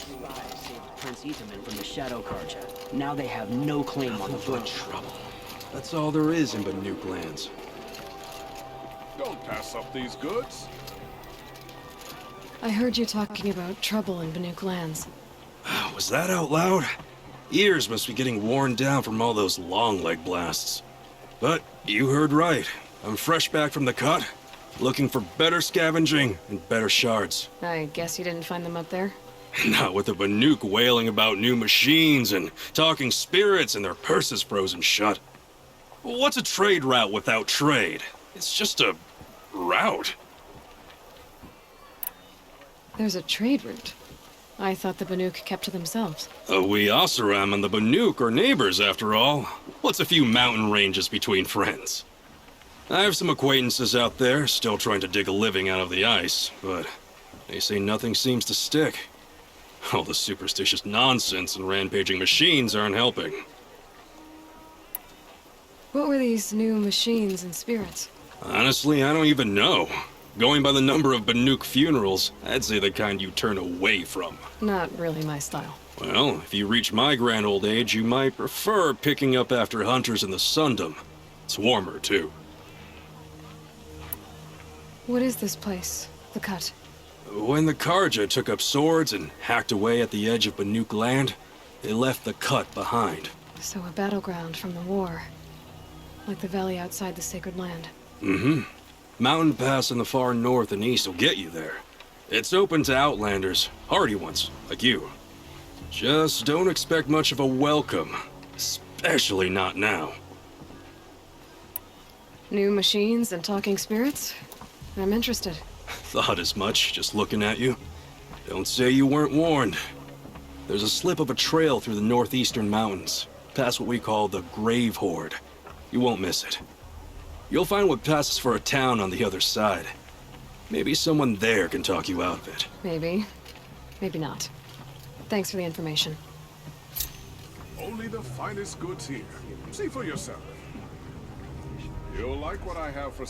Spies saved Prince Etherman from the Shadow Carja. Now they have no claim on the Nothing but throne. trouble. That's all there is in Banuk lands. Don't pass up these goods. I heard you talking about trouble in Banuk lands. Was that out loud? Ears must be getting worn down from all those long leg blasts. But you heard right. I'm fresh back from the cut, looking for better scavenging and better shards. I guess you didn't find them up there? Not with the Banuk wailing about new machines and talking spirits and their purses frozen shut. What's a trade route without trade? It's just a route. There's a trade route. I thought the Banuk kept to themselves. We Oseram and the Banuk are neighbors, after all. What's a few mountain ranges between friends? I have some acquaintances out there, still trying to dig a living out of the ice, but they say nothing seems to stick. All the superstitious nonsense and rampaging machines aren't helping. What were these new machines and spirits? Honestly, I don't even know. Going by the number of Banuk funerals, I'd say the kind you turn away from. Not really my style. Well, if you reach my grand old age, you might prefer picking up after hunters in the Sundom. It's warmer, too. What is this place? The Cut? When the Carja took up swords and hacked away at the edge of Banuk land, they left the Cut behind. So a battleground from the war. Like the valley outside the Sacred Land. Mm-hmm. Mountain Pass in the far north and east will get you there. It's open to outlanders, hardy ones, like you. Just don't expect much of a welcome, especially not now. New machines and talking spirits? I'm interested. Thought as much, just looking at you. Don't say you weren't warned. There's a slip of a trail through the northeastern mountains, past what we call the Grave Horde. You won't miss it. You'll find what passes for a town on the other side. Maybe someone there can talk you out of it. Maybe. Maybe not. Thanks for the information. Only the finest goods here. See for yourself. You'll like what I have for...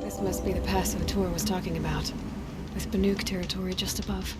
This must be the pass Tor was talking about, with Banuk territory just above.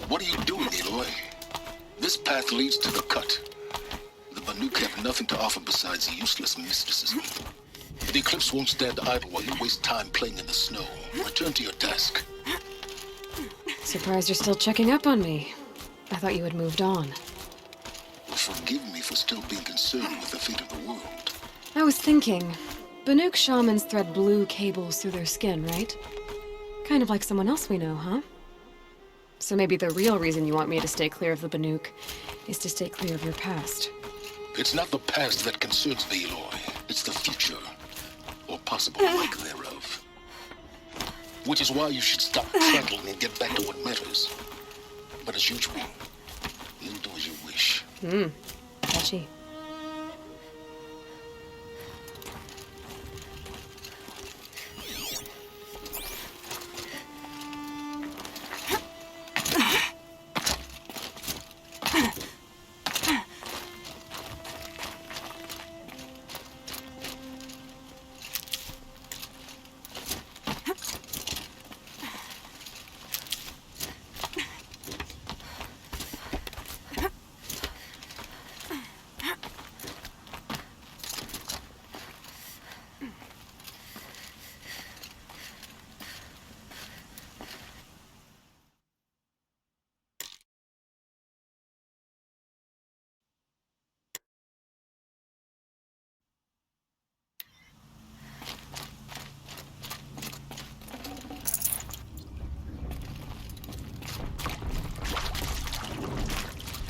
What are you doing, Aloy? This path leads to the cut. The Banuk have nothing to offer besides useless mysticism. The Eclipse won't stand idle while you waste time playing in the snow. Return to your task. Surprised you're still checking up on me. I thought you had moved on. Forgive me for still being concerned with the fate of the world. I was thinking, Banuk shamans thread blue cables through their skin, right? Kind of like someone else we know, huh? So maybe the real reason you want me to stay clear of the Banuk is to stay clear of your past. It's not the past that concerns me, Aloy. It's the future, or possible lack thereof. Which is why you should stop prattling and get back to what matters. But as usual, you'll do as you wish. Catchy.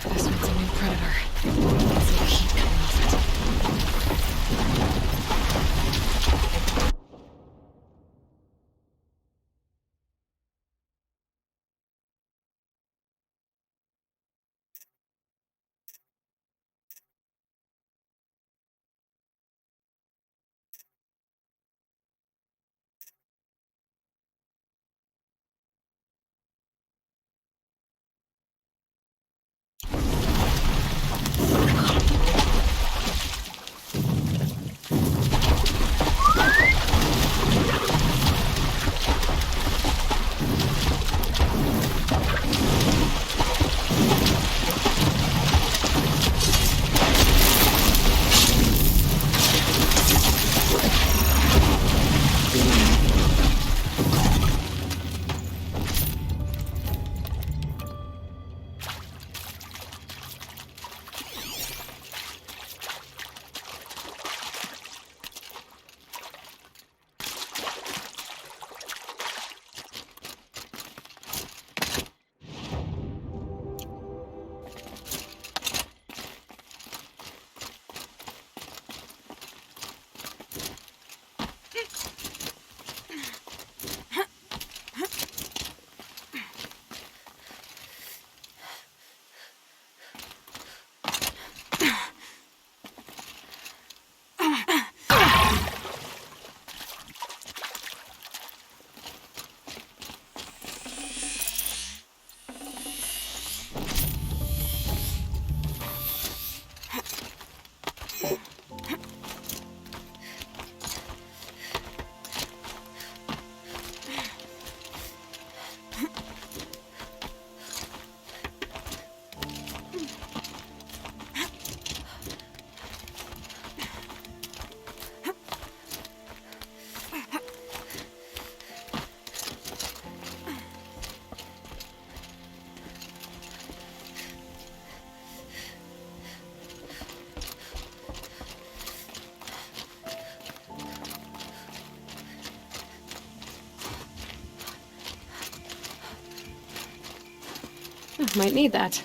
This one's a new predator. See the heat coming off it. Might need that.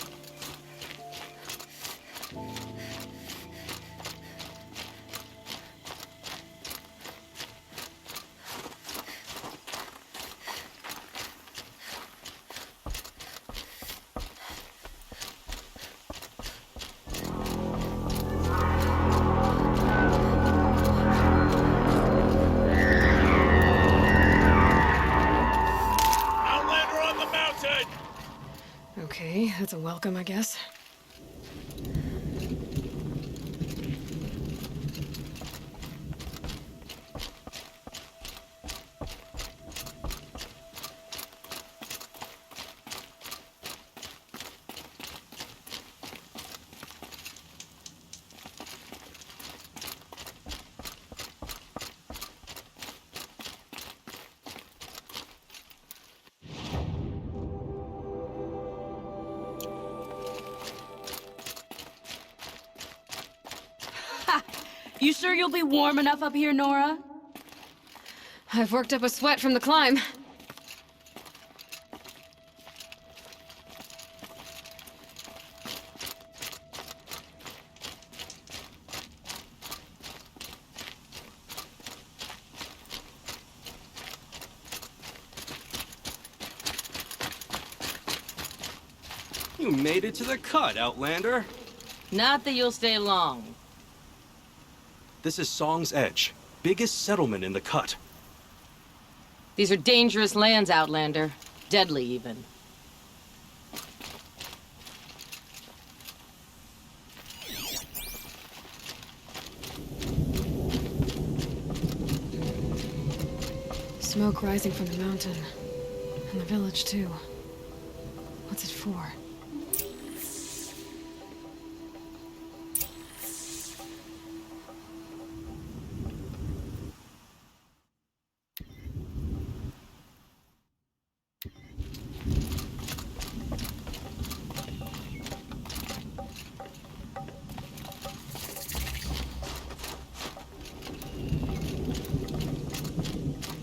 Outlander on the mountain! Okay, that's a welcome, I guess. You sure you'll be warm enough up here, Nora? I've worked up a sweat from the climb. You made it to the cut, Outlander. Not that you'll stay long. This is Song's Edge, biggest settlement in the cut. These are dangerous lands, Outlander. Deadly, even. Smoke rising from the mountain. And the village, too. What's it for?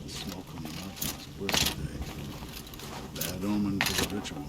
Smoke on the mountain's birthday. Bad omen for the ritual.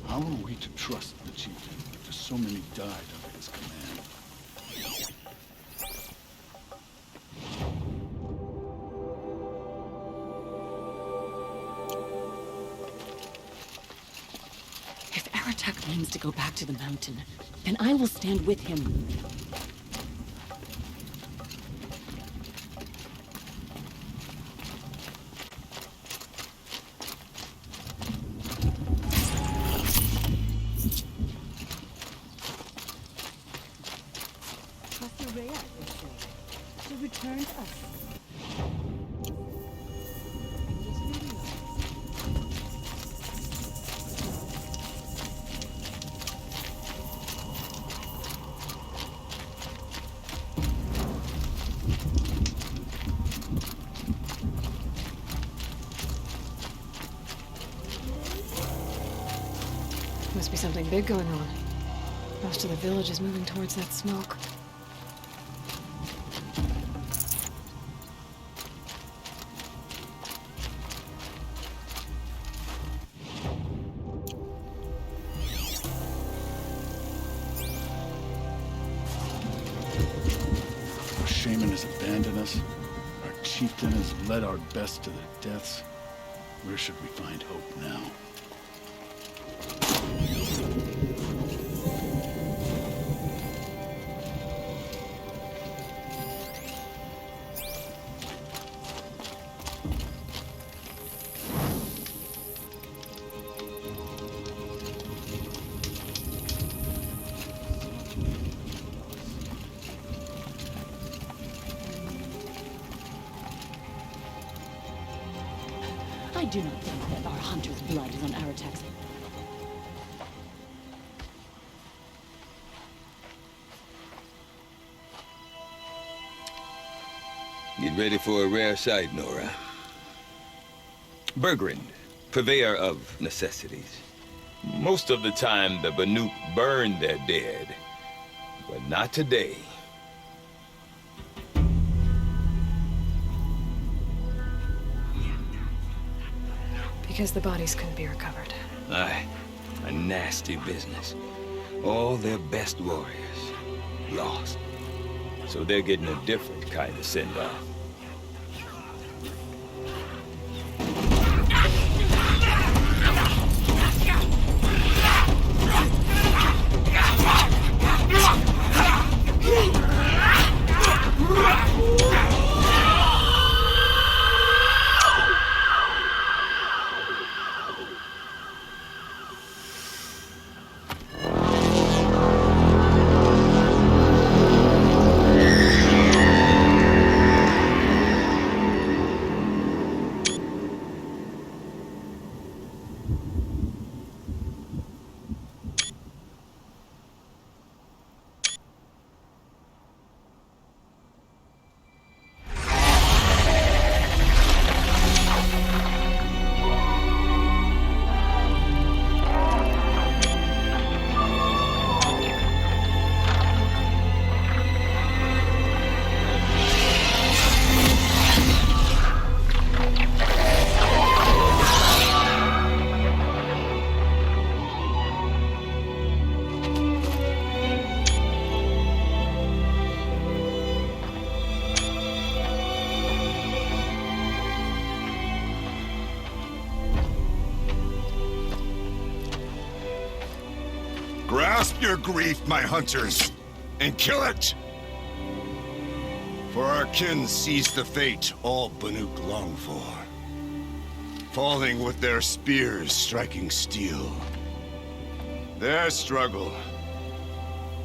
How are we to trust the chieftain after so many died under his command? If Aratak means to go back to the mountain, then I will stand with him. Must be something big going on. Most of the village is moving towards that smoke. Our shaman has abandoned us. Our chieftain has led our best to their deaths. Where should we find hope now? I do not think that our hunter's blood is on Aratak's. Get ready for a rare sight, Nora. Bergrand, purveyor of necessities. Most of the time, the Banuk burn their dead, but not today. Because the bodies couldn't be recovered. Aye, a nasty business. All their best warriors lost. So they're getting a different kind of send-off. your grief, my hunters, and kill it! For our kin sees the fate all Banuk long for. Falling with their spears striking steel. Their struggle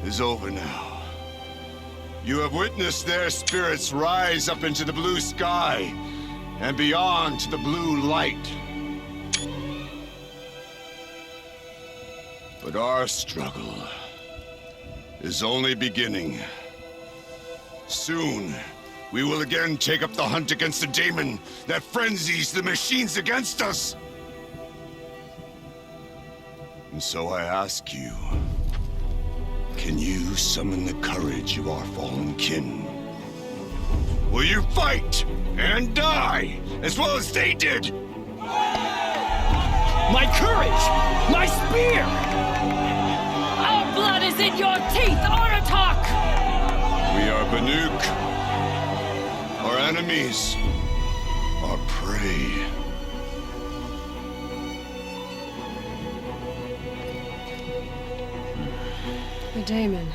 is over now. You have witnessed their spirits rise up into the blue sky and beyond to the blue light. But our struggle is only beginning. Soon, we will again take up the hunt against the daemon that frenzies the machines against us. And so I ask you, can you summon the courage of our fallen kin? Will you fight and die as well as they did? My courage! My spear! Our blood is in your teeth, Aratak! We are Banuk. Our enemies are prey. The daemon.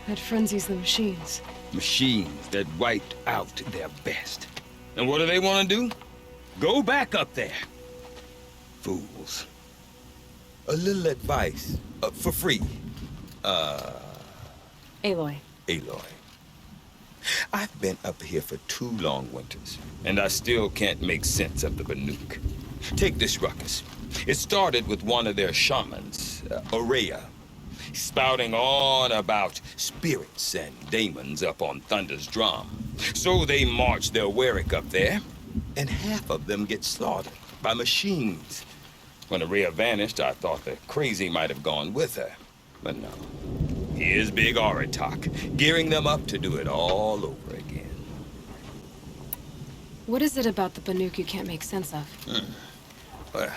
That frenzies the machines. Machines that wiped out their best. And what do they want to do? Go back up there. Fools. A little advice, for free. Aloy. Aloy. I've been up here for 2 long winters, and I still can't make sense of the Banuk. Take this ruckus. It started with one of their shamans, Aurea, spouting on about spirits and daemons up on Thunder's drum. So they marched their Warwick up there, and half of them get slaughtered by machines. When Aurea vanished, I thought the crazy might have gone with her. But no. Here's Big Aratak, gearing them up to do it all over again. What is it about the Banuk you can't make sense of? Well,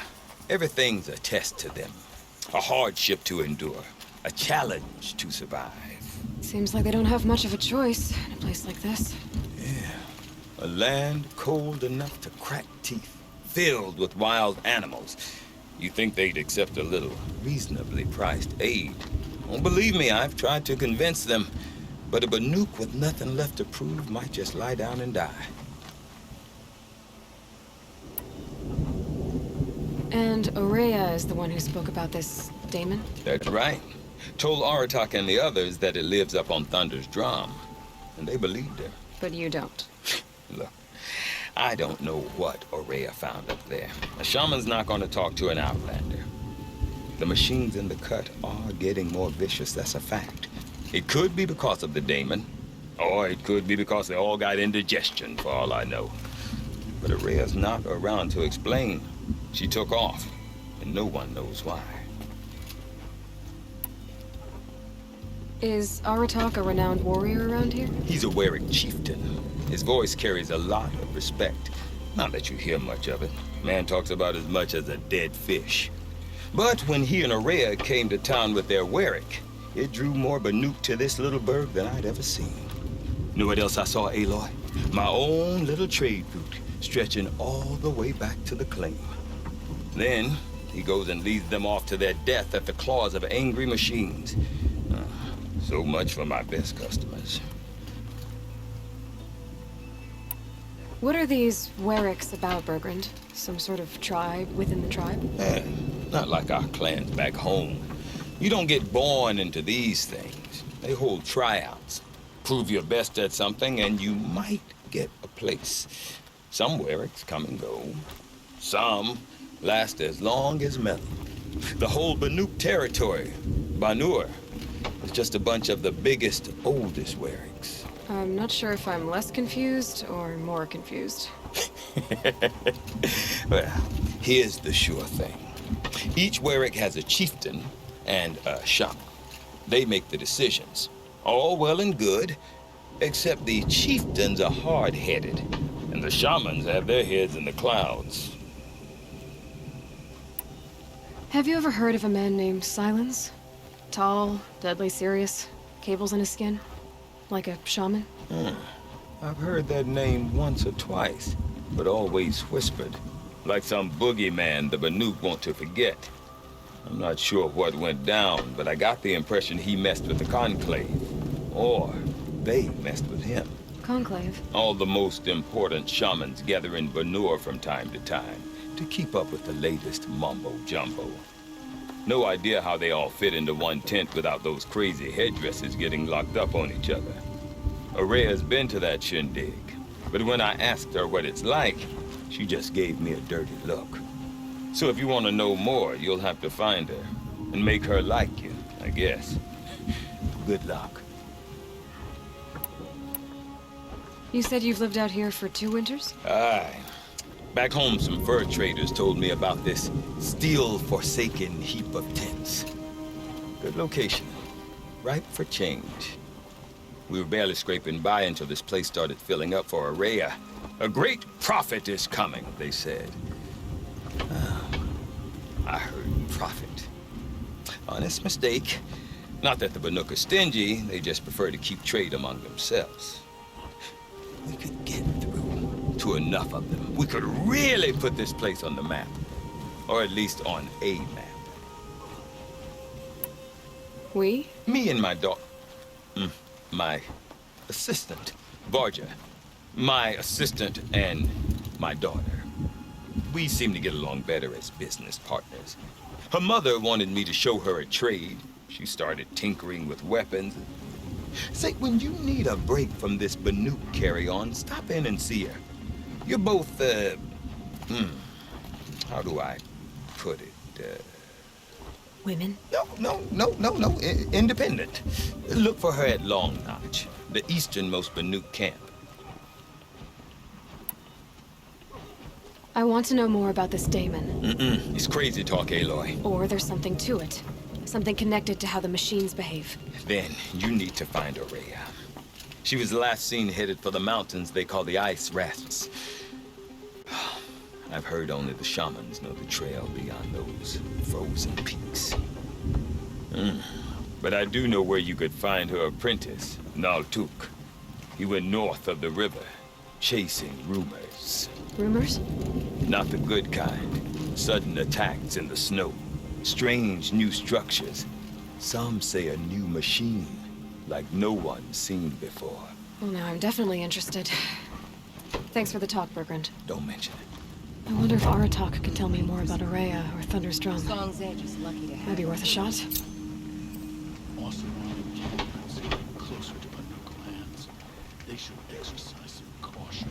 everything's a test to them. A hardship to endure. A challenge to survive. Seems like they don't have much of a choice in a place like this. Yeah. A land cold enough to crack teeth, filled with wild animals. You think they'd accept a little reasonably priced aid. Well, believe me, I've tried to convince them. But a Banuk with nothing left to prove might just lie down and die. And Aurea is the one who spoke about this daemon? That's right. Told Aratak and the others that it lives up on Thunder's drum. And they believed her. But you don't. Look, I don't know what Aurea found up there. A shaman's not going to talk to an outlander. The machines in the cut are getting more vicious, that's a fact. It could be because of the daemon, or it could be because they all got indigestion, for all I know. But Aurea's not around to explain. She took off, and no one knows why. Is Aratak a renowned warrior around here? He's a Warwick chieftain. His voice carries a lot of respect. Not that you hear much of it. Man talks about as much as a dead fish. But when he and Aurea came to town with their Warwick, it drew more Banuk to this little burg than I'd ever seen. Know what else I saw, Aloy? My own little trade route, stretching all the way back to the claim. Then, he goes and leads them off to their death at the claws of angry machines. So much for my best customers. What are these Warwicks about, Bergrand? Some sort of tribe within the tribe? Not like our clans back home. You don't get born into these things. They hold tryouts. Prove your best at something and you might get a place. Some Warwicks come and go. Some last as long as Melon. The whole Banuk territory, Banur, is just a bunch of the biggest, oldest Warwicks. I'm not sure if I'm less confused or more confused. Well, here's the sure thing. Each Warwick has a chieftain and a shaman. They make the decisions. All well and good, except the chieftains are hard-headed, and the shamans have their heads in the clouds. Have you ever heard of a man named Silence? Tall, deadly serious, cables in his skin? Like a shaman? I've heard that name once or twice, but always whispered. Like some boogeyman the Banuk want to forget. I'm not sure what went down, but I got the impression he messed with the Conclave. Or they messed with him. Conclave? All the most important shamans gather in Banur from time to time to keep up with the latest mumbo-jumbo. No idea how they all fit into one tent without those crazy headdresses getting locked up on each other. Araya's been to that shindig, but when I asked her what it's like, she just gave me a dirty look. So if you want to know more, you'll have to find her and make her like you, I guess. Good luck. You said you've lived out here for 2 winters? Aye. Back home, some fur traders told me about this steel-forsaken heap of tents. Good location. Ripe for change. We were barely scraping by until this place started filling up for Araya. A great prophet is coming, they said. I heard prophet. Honest mistake. Not that the Banuk are stingy, they just prefer to keep trade among themselves. We could get through to enough of them. We could really put this place on the map. Or at least on a map. We? Me and my daughter. My assistant, Varja. My assistant and my daughter. We seem to get along better as business partners. Her mother wanted me to show her a trade. She started tinkering with weapons. Say, when you need a break from this Banuk carry-on, stop in and see her. You're both, how do I put it? Women? No. Independent. Look for her at Long Notch, the easternmost Banuk camp. I want to know more about this daemon. It's crazy talk, Aloy. Or there's something to it. Something connected to how the machines behave. Then you need to find Araya. She was last seen headed for the mountains they call the Ice Rasps. I've heard only the shamans know the trail beyond those frozen peaks. But I do know where you could find her apprentice, Naltuk. He went north of the river, chasing rumors. Rumors? Not the good kind. Sudden attacks in the snow. Strange new structures. Some say a new machine, like no one's seen before. Well, now I'm definitely interested. Thanks for the talk, Bergrand. Don't mention it. I wonder if Aratak can tell me more about Araya or Thunder's Drum. Song's Edge is lucky to have. Might be worth a shot. Oseram campgrounds closer to Banuk lands. They should exercise some caution.